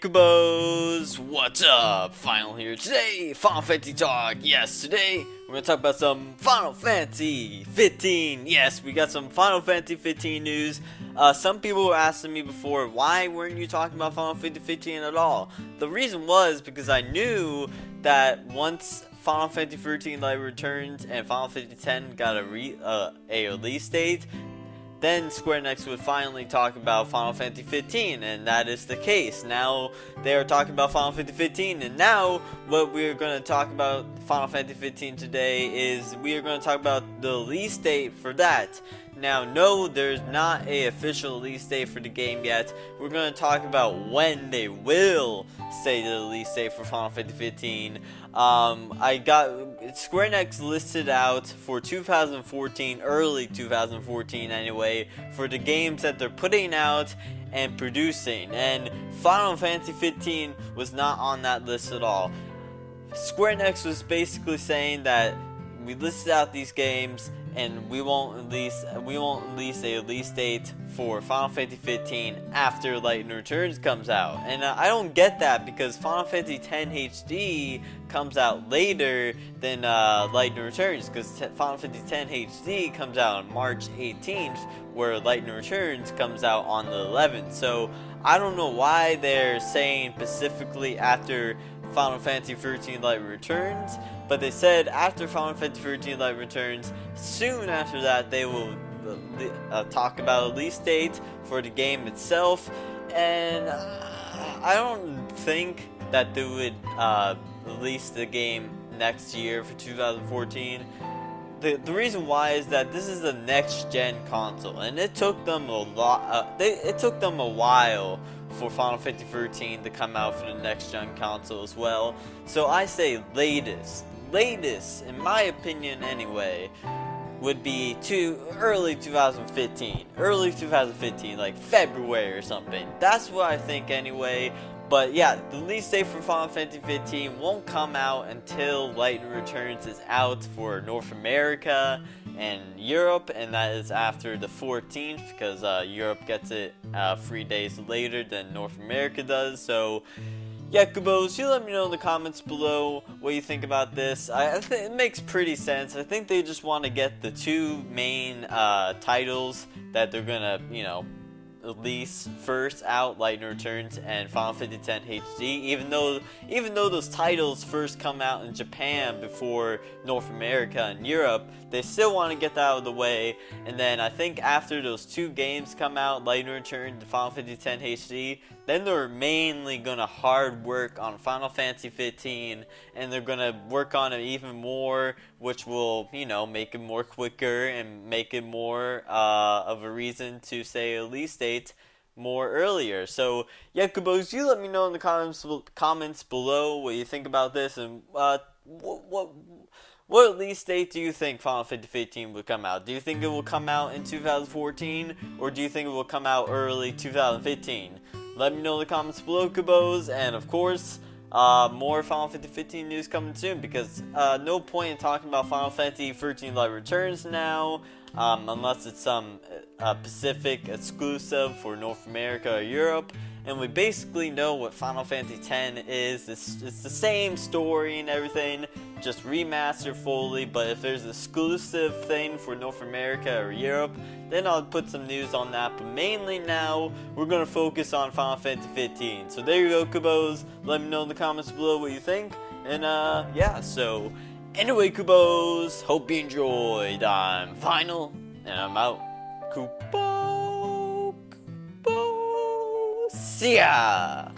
Kubos, what's up? Final here today, Final Fantasy Talk. Yes, today we're gonna talk about some Final Fantasy 15. Yes, we got some Final Fantasy 15 news. Some people were asking me before, why weren't you talking about Final Fantasy 15 at all? The reason was because I knew that once Final Fantasy 13 Light Returns and Final Fantasy 10 got a release date, then Square Enix would finally talk about Final Fantasy 15, and that is the case. Now they are talking about Final Fantasy 15, and now what we're going to talk about Final Fantasy 15 today is we are going to talk about the release date for that. Now, no, there's not an official release date for the game yet. We're going to talk about when they will say the release date for Final Fantasy 15. I got Square Enix listed out for 2014, early 2014 anyway, for the games that they're putting out and producing. And Final Fantasy 15 was not on that list at all. Square Enix was basically saying that we listed out these games and we won't release a release date for Final Fantasy 15 after Lightning Returns comes out. And I don't get that, because Final Fantasy X HD comes out later than Lightning Returns, because Final Fantasy X HD comes out on March 18th, where Lightning Returns comes out on the 11th. So I don't know why they're saying specifically after Final Fantasy 13 Light Returns, but they said after Final Fantasy 13 Light Returns, soon after that they will talk about a release date for the game itself. And I don't think that they would release the game next year for 2014. The reason why is that this is a next gen console, and it took them a while for Final Fantasy 13 to come out for the next gen console as well. So I say latest in my opinion anyway, would be early 2015, like February or something. That's what I think anyway. But yeah, the release date for Final Fantasy 15 won't come out until Lightning Returns is out for North America and Europe, and that is after the 14th, because Europe gets it 3 days later than North America does. So yeah, Kubos, you let me know in the comments below what you think about this. I think it makes pretty sense. I think they just want to get the two main titles that they're gonna, release first out, Lightning Returns and Final Fantasy X HD. Even though those titles first come out in Japan before North America and Europe, they still want to get that out of the way. And then I think after those two games come out, Lightning Returns and Final Fantasy X HD, then they're mainly gonna hard work on Final Fantasy 15, and they're gonna work on it even more, which will, make it more quicker and make it more of a reason to say a release date more earlier. So yeah, Kubos, you let me know in the comments below what you think about this, and what release date do you think Final Fantasy 15 will come out? Do you think it will come out in 2014, or do you think it will come out early 2015? Let me know in the comments below, Kubos, and of course, more Final Fantasy 15 news coming soon, because no point in talking about Final Fantasy 13 Light Returns now, unless it's some Pacific exclusive for North America or Europe. And we basically know what Final Fantasy X is. It's the same story and everything, just remastered fully. But if there's an exclusive thing for North America or Europe, then I'll put some news on that. But mainly now, we're going to focus on Final Fantasy 15. So there you go, Kubos. Let me know in the comments below what you think. And yeah, so anyway, Kubos, hope you enjoyed. I'm Final, and I'm out. Kubo. See ya!